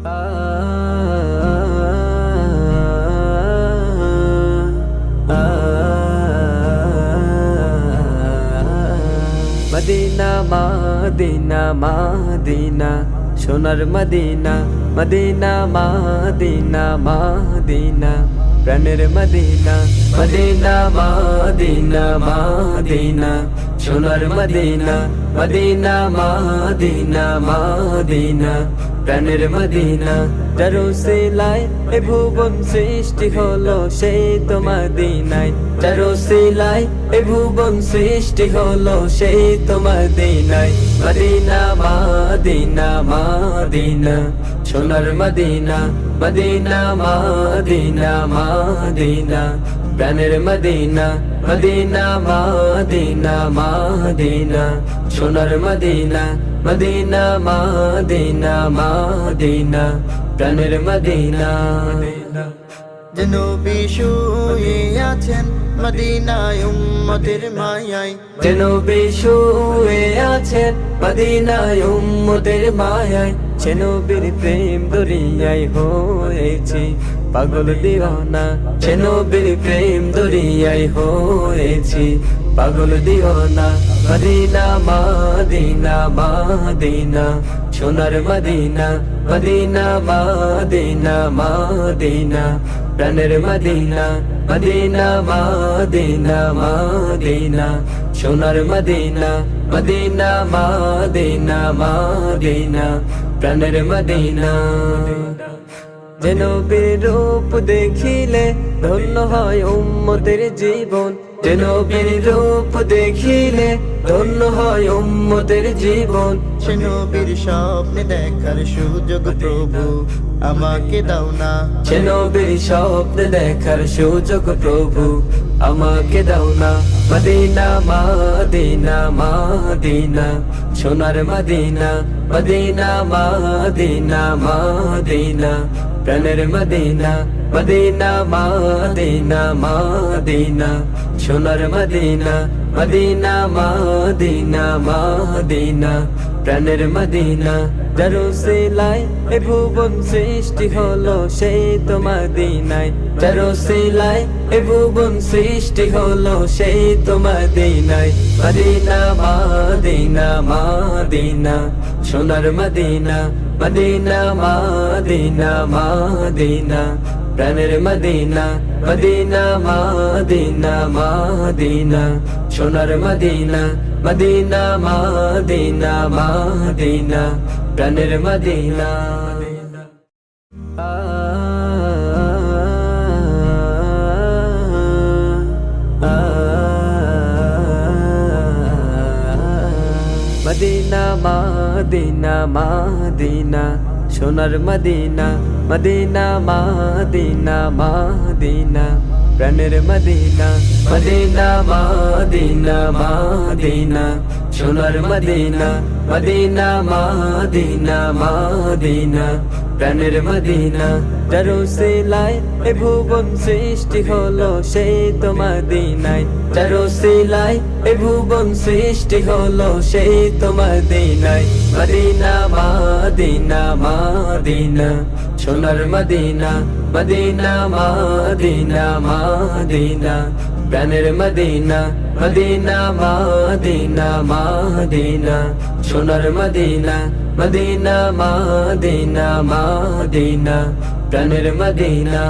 Medina Medina Medina সোনার Medina Medina Medina Medina প্রাণের Medina Medina Medina Medina সোনার Medina Medina Medina Medina প্রাণের Medina যার উসিলায় এ ভুবন সৃষ্টি হলো সেই তো মদিনায় যার উসিলায় এ ভুবন সৃষ্টি হলো সেই তো মদিনায় মদিনা মদিনা মদিনা সোনার মদিনা মদিনা মদিনা মদিনা প্রাণের মদিনা মদিনা মদিনা মদিনা সোনার মদিনা মদিনা মদিনা মদিনা প্রাণের মদিনা যে নবী শুয়ে আছেন মদিনায় উম্মতের মায়ায় যে নবী শুয়ে আছেন মদিনায় উম্মতের মায়ায় সে নবীর প্রেম দরিয়ায় হয়েছি পাগল দিওয়ানা সে নবীর প্রেম দরিয়ায় হয়েছি পাগল দিওয়ানা মদিনা মদিনা মদিনা সোনার মদিনা মদিনা মদিনা মদিনা প্রাণের মদিনা মদিনা মদিনা মদিনা সোনার মদিনা মদিনা মদিনা মদিনা প্রাণের মদিনা যে নবীর রূপ দেখিলে ধন্য হয় উম্মতের জীবন যে নবীর রূপ দেখিলে ধন্য হয় উম্মতের জীবন সে নবীর স্বপ্নে দেখার সুযোগ প্রভু আমাকে দাও না সে নবীর স্বপ্ন দেখার সুযোগ প্রভু আমাকে দাও না মদিনা মদিনা মদিনা সোনার মদিনা মদিনা মদিনা মদিনা প্রাণের মদিনা মদিনা মদিনা মদিনা সোনার মদিনা মদিনা মদিনা মদিনা প্রাণের মদিনা যার উসিলায় এ ভুবন সৃষ্টি হলো সেই তো মদিনায় যার উসিলায় এ ভুবন সৃষ্টি হলো সেই তো মদিনায় মদিনা মদিনা মদিনা সোনার মদিনা মদিনা মদিনা মদিনা প্রাণের মদিনা মদিনা মদিনা মদিনা সোনার মদিনা মদিনা মদিনা মদিনা প্রাণের মদিনা মদিনা মদিনা মদিনা সোনার মদিনা মদিনা মদিনা মদিনা প্রাণের মদিনা মদিনা মদিনা মদিনা সোনার মদিনা মদিনা মদিনা মদিনা প্রাণের Medina যার উসিলায় এ ভুবন সৃষ্টি হলো সেই তো মদিনায় যার উসিলায় এ ভুবন সৃষ্টি হলো সেই তো মদিনায় মদিনা মদিনা মদিনা সোনার মদিনা মদিনা মদিনা মদিনা প্রাণের মদিনা মদিনা মদিনা মদিনা সোনার মদিনা মদিনা মদিনা মদিনা প্রাণের মদিনা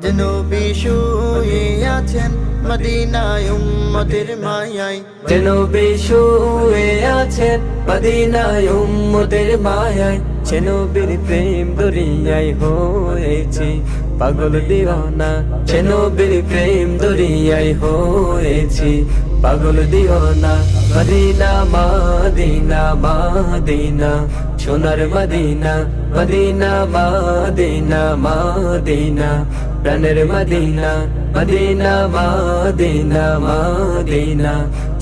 যে নবী শুয়ে আছেন মদিনায় উম্মতের মায়ায় যে নবী শুয়ে আছেন মদিনায় উম্মতের মায়ায় সে নবীর প্রেম দরিয়ায় হয়েছি পাগল দিওয়ানা সে নবীর প্রেম দরিয়ায় হয়েছি পাগল দিওয়ানা মদিনা মদিনা মদিনা সোনার মদিনা মদিনা মদিনা মদিনা প্রাণের মদিনা মদিনা মদিনা মদিনা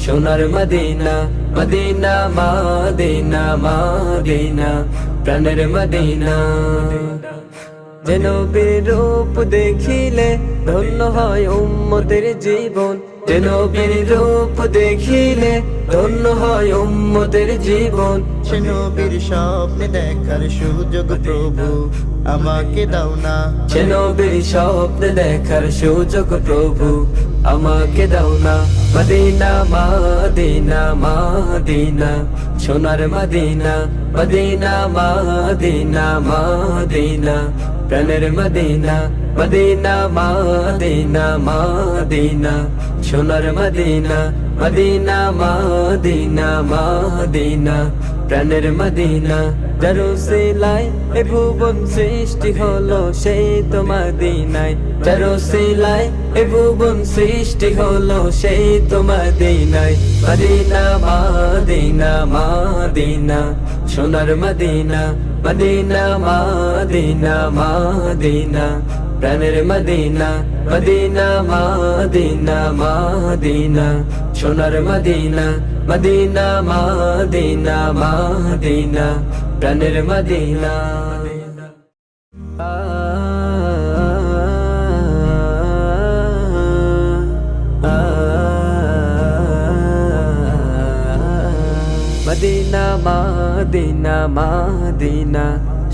সোনার মদিনা মদিনা মদিনা মদিনা প্রাণের মদিনা যে নবীর রূপ দেখিলে ধন্য হয় উম্মতের জীবন যে নবীর রূপ দেখিলে ধন্য হয় উম্মতের জীবন। সে নবীর স্বপ্নে দেখার সুযোগ প্রভু আমাকে দাও না। সে নবীর স্বপ্নে দেখার সুযোগ প্রভু আমাকে দাও না। মদিনা মদিনা মদিনা সোনার মদিনা, মদিনা মদিনা মদিনা প্রাণের মদিনা, মদিনা মদিনা মদিনা সোনার মদিনা, মদিনা মদিনা মদিনা প্রাণের মদিনা। যার উসিলায় এ ভুবন সৃষ্টি হলো সেই তো মদিনায়। যার উসিলায় এ ভুবন সৃষ্টি হলো সেই তো মদিনায়। মদিনা মদিনা মদিনা সোনার মদিনা, মদিনা মদিনা মদিনা প্রাণের মদিনা, মদিনা মদিনা মদিনা সোনার মদিনা, মদিনা মদিনা মদিনা প্রাণের মদিনা। মদিনা মদিনা মদিনা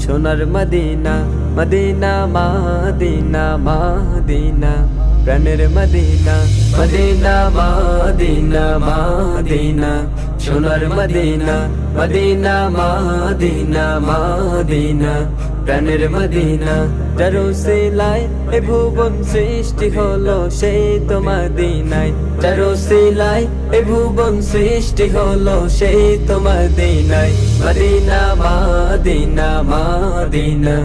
সোনার মদিনা, মদিনা মদিনা মদিনা প্রাণের মদিনা, মদিনা মদিনা মদিনা সোনার মদিনা, মদিনা মদিনা মদিনা প্রাণের Medina. যার উসিলায় এ ভুবন সৃষ্টি হলো সেই তো মদিনায়। যার উসিলায় এ ভুবন সৃষ্টি হলো সেই তো মদিনায়। মদিনা মদিনা মদিনা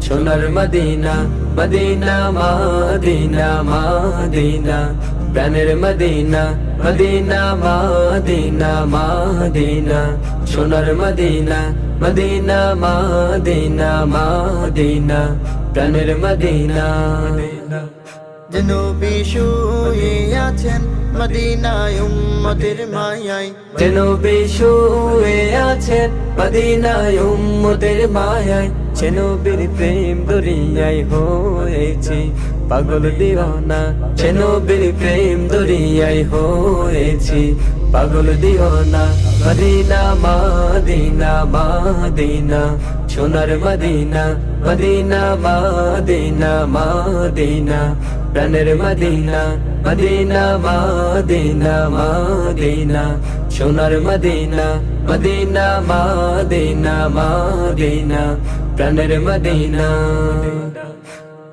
সোনার মদিনা, মদিনা মদিনা মদিনা প্রাণের মদিনা, মদিনা মদিনা মদিনা সোনার মদিনা, মদিনা মদিনা মদিনা প্রাণের মদিনা। যে নবী শুয়ে আছেন মদিনায় উম্মতের মায়ায়। যে নবী শুয়ে আছেন মদিনায় উম্মতের মায়ায়। সে নবীর প্রেম দরিয়ায় হয়েছি পাগল দিওয়ানা। সে নবীর প্রেম দরিয়ায় হয়েছি পাগল দিওয়ানা। মদিনা মদিনা মদিনা সোনার মদিনা, মদিনা মদিনা মদিনা প্রাণের মদিনা, মদিনা মদিনা মদিনা সোনার মদিনা, মদিনা মদিনা মদিনা প্রাণের মদিনা।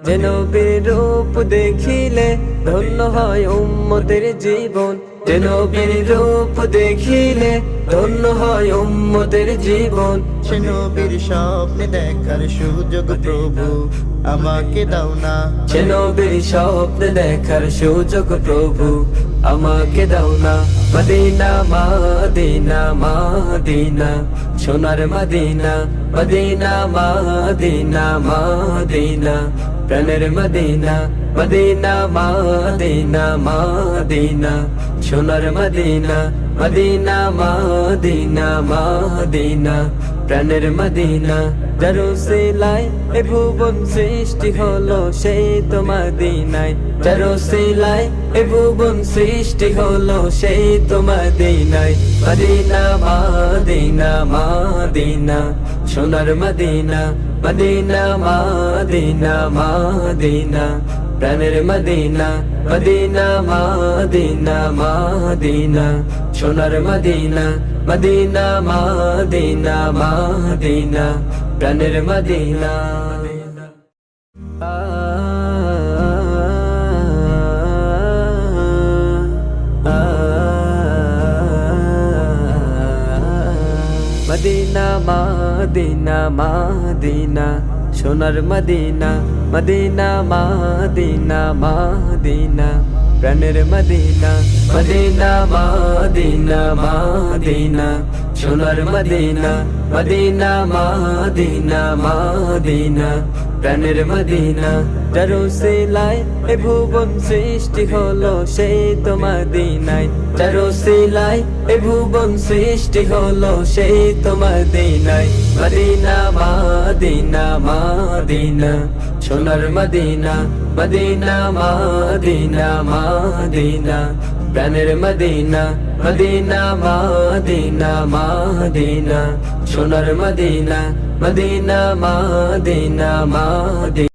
যে নবীর রূপ দেখিলে ধন্য হয় উম্মতের জীবন। যে নবীর রূপ দেখিলে ধন্য হয় উম্মতের জীবন। সে নবীর স্বপ্নে দেখার সুযোগ প্রভু আমাকে দাও না। সে নবীর স্বপ্নে দেখার সুযোগ প্রভু আমাকে দাও না। মদিনা মদিনা মদিনা সোনার মদিনা, মদিনা মদিনা মদিনা প্রাণের মদিনা, মদিনা মদিনা মদিনা সোনার মদিনা, মদিনা মদিনা মদিনা প্রাণের মদিনা। যার উসিলায় এ ভুবন সৃষ্টি হলো সেই তো মদিনায়। যার উসিলায় এ ভুবন সৃষ্টি হলো সেই তো মদিনায়। মদিনা মদিনা মদিনা সোনার মদিনা, মদিনা মদিনা মদিনা প্রাণের মদিনা, মদিনা মদিনা মদিনা সোনার মদিনা, মদিনা মদিনা মদিনা প্রাণের মদিনা। মদিনা মদিনা মদিনা সোনার মদিনা, মদিনা মদিনা মদিনা প্রাণের মদিনা, মদিনা মদিনা মদিনা সোনার মদিনা, মদিনা মদিনা মদিনা প্রাণের Medina. যার উসিলায় এ ভুবন সৃষ্টি হলো সেই তো মদিনায়। যার উসিলায় এ ভুবন সৃষ্টি হলো সেই তো মদিনায়। মদিনা মদিনা মদিনা সোনার মদিনা, মদিনা মদিনা মদিনা প্রাণের মদিনা মদিনা মদিনা মদিনা সোনার মদিনা মদিনা মদিনা মদিনা